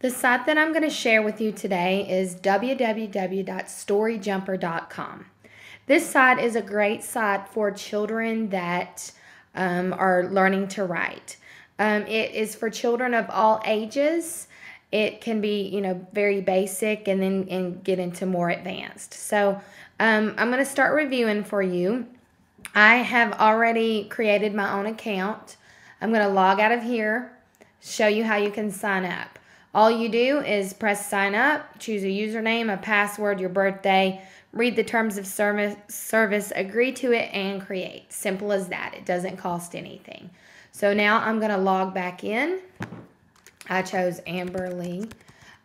The site that I'm going to share with you today is www.StoryJumper3.mp4. This site is a great site for children that are learning to write. It is for children of all ages. It can be, very basic and then get into more advanced. So I'm going to start reviewing for you. I have already created my own account. I'm going to log out of here, show you how you can sign up. All you do is press sign up, choose a username, a password, your birthday, read the terms of service, agree to it, and create. Simple as that. It doesn't cost anything. So now I'm going to log back in. I chose Amber Lee.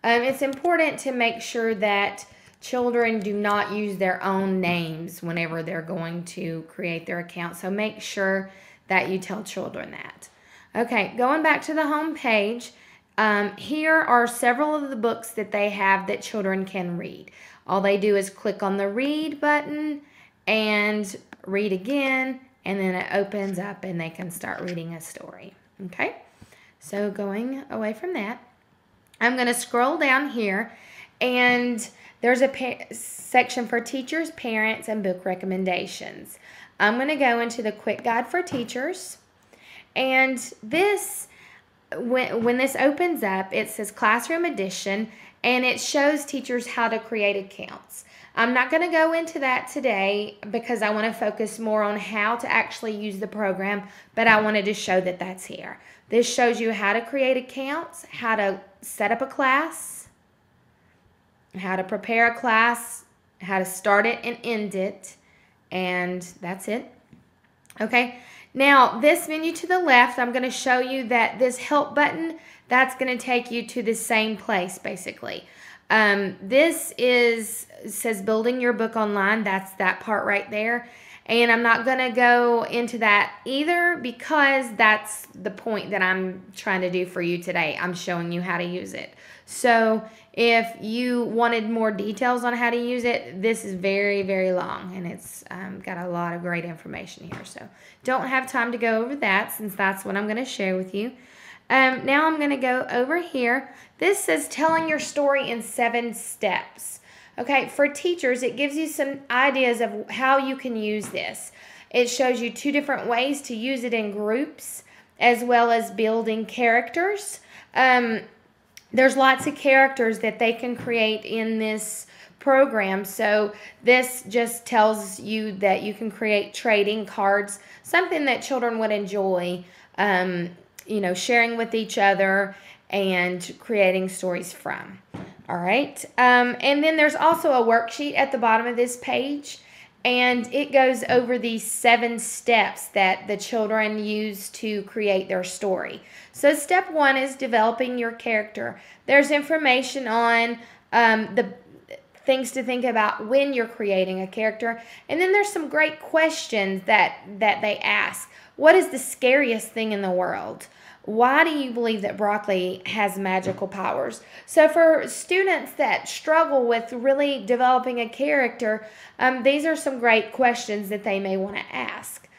It's important to make sure that children do not use their own names whenever they're going to create their account. So make sure that you tell children that. Okay, going back to the home page. Here are several of the books that they have that children can read. All they do is click on the read button and read again, and then it opens up and they can start reading a story. Okay, so going away from that, I'm going to scroll down here, and there's a section for teachers, parents, and book recommendations. I'm going to go into the quick guide for teachers, and this when this opens up, it says Classroom Edition, and it shows teachers how to create accounts. I'm not going to go into that today because I want to focus more on how to actually use the program, but I wanted to show that that's here. This shows you how to create accounts, how to set up a class, how to prepare a class, how to start it and end it, and that's it. Okay. Now, this menu to the left, I'm going to show you that this help button, that's going to take you to the same place, basically. This says building your book online. That's that part right there. And I'm not going to go into that either because that's the point that I'm trying to do for you today. I'm showing you how to use it. So if you wanted more details on how to use it, this is very, very long, and it's got a lot of great information here. So don't have time to go over that since that's what I'm going to share with you. Now I'm going to go over here. This says telling your story in 7 steps. Okay, for teachers, it gives you some ideas of how you can use this. It shows you 2 different ways to use it in groups as well as building characters. There's lots of characters that they can create in this program. So this just tells you that you can create trading cards, something that children would enjoy, sharing with each other and creating stories from. All right. And then there's also a worksheet at the bottom of this page, and it goes over these 7 steps that the children use to create their story. So step 1 is developing your character. There's information on the things to think about when you're creating a character. And then there's some great questions that they ask. What is the scariest thing in the world? Why do you believe that broccoli has magical powers? So for students that struggle with really developing a character, these are some great questions that they may want to ask.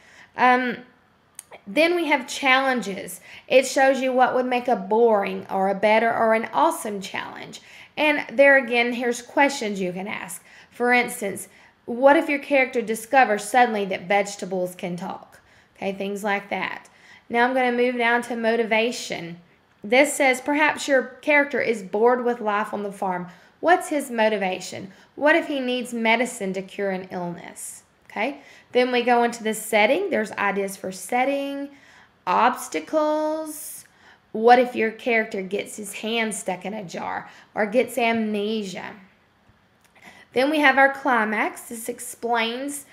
Then we have challenges. It shows you what would make a boring or a better or an awesome challenge. And there again, here's questions you can ask. For instance, what if your character discovers suddenly that vegetables can talk? Okay, things like that. Now I'm going to move down to motivation. This says perhaps your character is bored with life on the farm. What's his motivation? What if he needs medicine to cure an illness? Okay. Then we go into the setting. There's ideas for setting, obstacles. What if your character gets his hand stuck in a jar or gets amnesia? Then we have our climax. This explains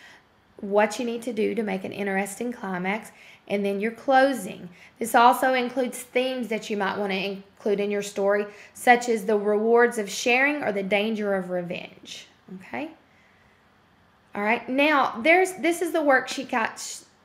what you need to do to make an interesting climax. And then your closing. This also includes themes that you might want to include in your story, such as the rewards of sharing or the danger of revenge. Okay? All right. Now, this is the worksheet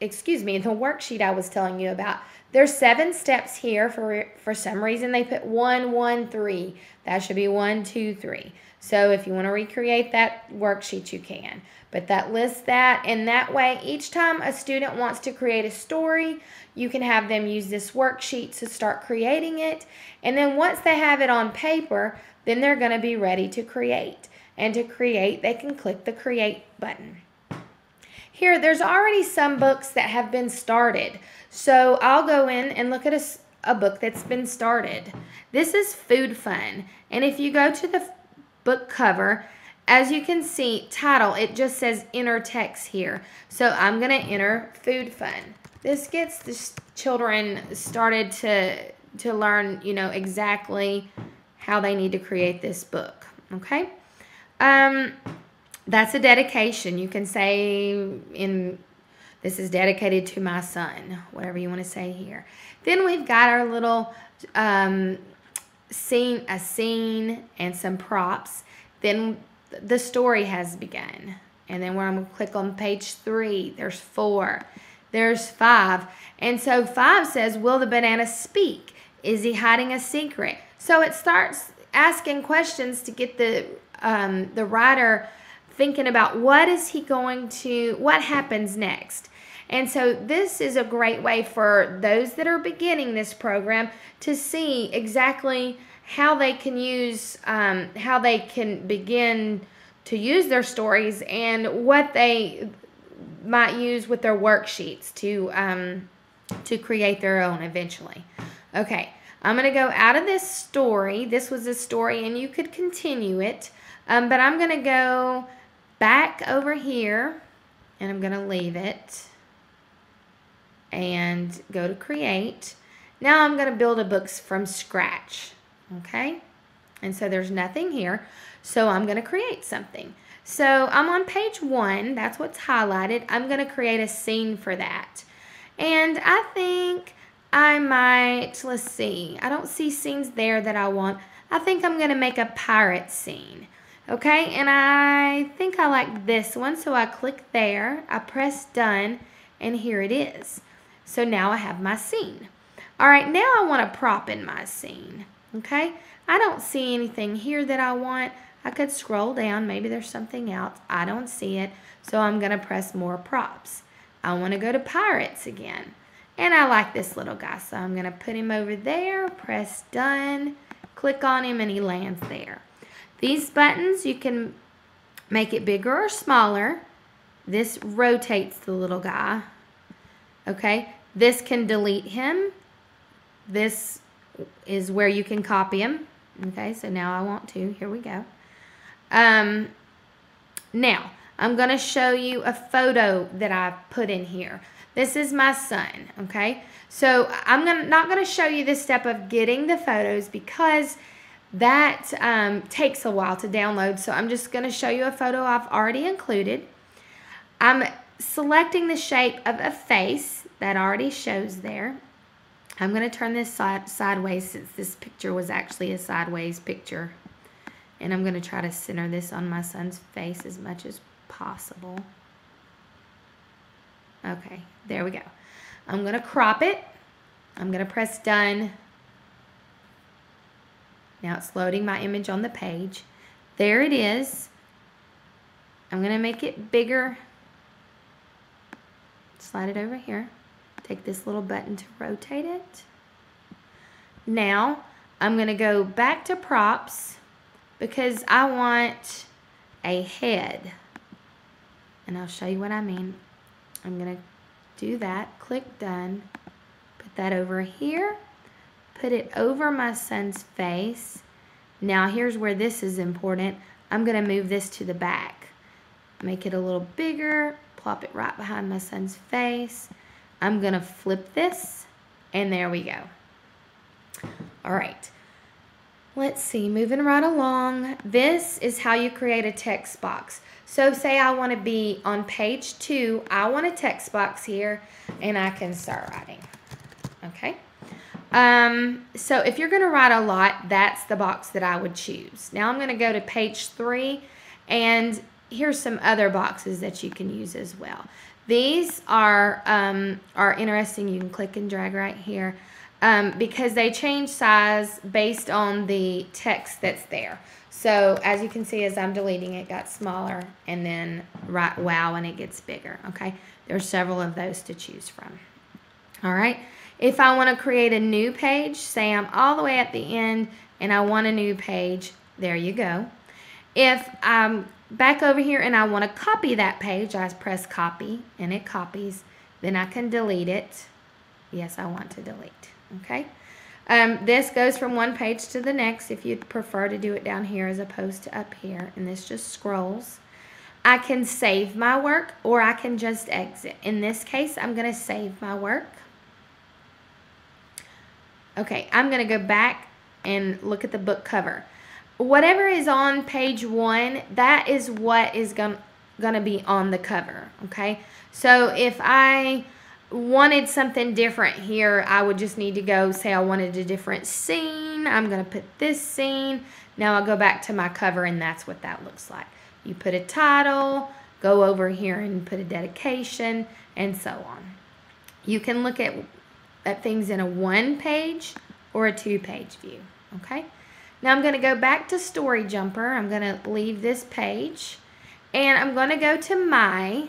excuse me, the worksheet I was telling you about, there's 7 steps here. For some reason they put 1, 1, 3. That should be 1, 2, 3. So if you want to recreate that worksheet, you can. But that lists that, and that way each time a student wants to create a story, you can have them use this worksheet to start creating it. And then once they have it on paper, then they're going to be ready to create. And to create, they can click the Create button. Here, there's already some books that have been started. So I'll go in and look at a book that's been started. This is Food Fun. And if you go to the book cover, as you can see, title, it just says enter text here. So I'm going to enter Food Fun. This gets the children started to learn, you know, exactly how they need to create this book. Okay? That's a dedication. You can say this is dedicated to my son, whatever you want to say here. Then we've got our little scene and some props. Then the story has begun. And then I'm going to click on page 3. There's 4. There's 5. And so 5 says, will the banana speak? Is he hiding a secret? So it starts asking questions to get the writer thinking about what happens next. And so this is a great way for those that are beginning this program to see exactly how they can begin to use their stories and what they might use with their worksheets to create their own eventually. Okay, I'm going to go out of this story. This was a story, and you could continue it. But I'm going to go back over here, and I'm going to leave it and go to Create. Now I'm going to build a book from scratch, okay? And so there's nothing here, so I'm going to create something. So I'm on page 1. That's what's highlighted. I'm going to create a scene for that. And I think I might, let's see, I don't see scenes there that I want. I think I'm going to make a pirate scene. Okay, and I think I like this one, so I click there, I press done, and here it is. So now I have my scene. All right, now I want a prop in my scene. Okay, I don't see anything here that I want. I could scroll down, maybe there's something else. I don't see it, so I'm going to press more props. I want to go to pirates again, and I like this little guy, so I'm going to put him over there, press done, click on him, and he lands there. These buttons, you can make it bigger or smaller. This rotates the little guy. Okay, this can delete him. This is where you can copy him. Okay, so now I want to. Here we go. Now, I'm going to show you a photo that I put in here. This is my son, okay? So I'm not going to show you this step of getting the photos because that takes a while to download, so I'm just going to show you a photo I've already included. I'm selecting the shape of a face that already shows there. I'm going to turn this sideways since this picture was actually a sideways picture. And I'm going to try to center this on my son's face as much as possible. Okay, there we go. I'm going to crop it. I'm going to press done. Now it's loading my image on the page. There it is. I'm going to make it bigger. Slide it over here. Take this little button to rotate it. Now I'm going to go back to props because I want a head. And I'll show you what I mean. I'm going to do that. Click done. Put that over here. Put it over my son's face. Now here's where this is important. I'm going to move this to the back. Make it a little bigger. Plop it right behind my son's face. I'm going to flip this. And there we go. All right. Let's see. Moving right along. This is how you create a text box. So say I want to be on page 2. I want a text box here. And I can start writing. Okay. So if you're going to write a lot, that's the box that I would choose. Now I'm going to go to page 3, and here's some other boxes that you can use as well. These are interesting. You can click and drag right here because they change size based on the text that's there. So as you can see, as I'm deleting, it got smaller, and then wow, and it gets bigger. Okay, there's several of those to choose from. All right, if I want to create a new page, say I'm all the way at the end and I want a new page, there you go. If I'm back over here and I want to copy that page, I press copy and it copies. Then I can delete it. Yes, I want to delete. Okay. This goes from one page to the next if you'd prefer to do it down here as opposed to up here. And this just scrolls. I can save my work or I can just exit. In this case, I'm going to save my work. Okay, I'm going to go back and look at the book cover. Whatever is on page 1, that is what is going to be on the cover, okay? So if I wanted something different here, I would just need to go say I wanted a different scene. I'm going to put this scene. Now I'll go back to my cover, and that's what that looks like. You put a title, go over here and put a dedication, and so on. You can look at things in a 1-page or a 2-page view, okay? Now I'm going to go back to StoryJumper. I'm going to leave this page, and I'm going to go to My,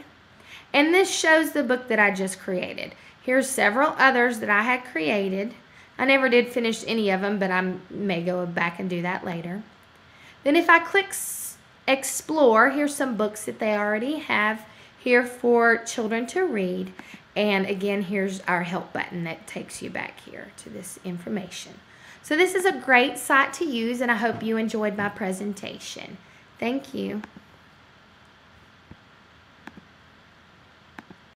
and this shows the book that I just created. Here's several others that I had created. I never did finish any of them, but I may go back and do that later. Then if I click Explore, here's some books that they already have here for children to read. And again, here's our help button that takes you back here to this information. So this is a great site to use, and I hope you enjoyed my presentation. Thank you.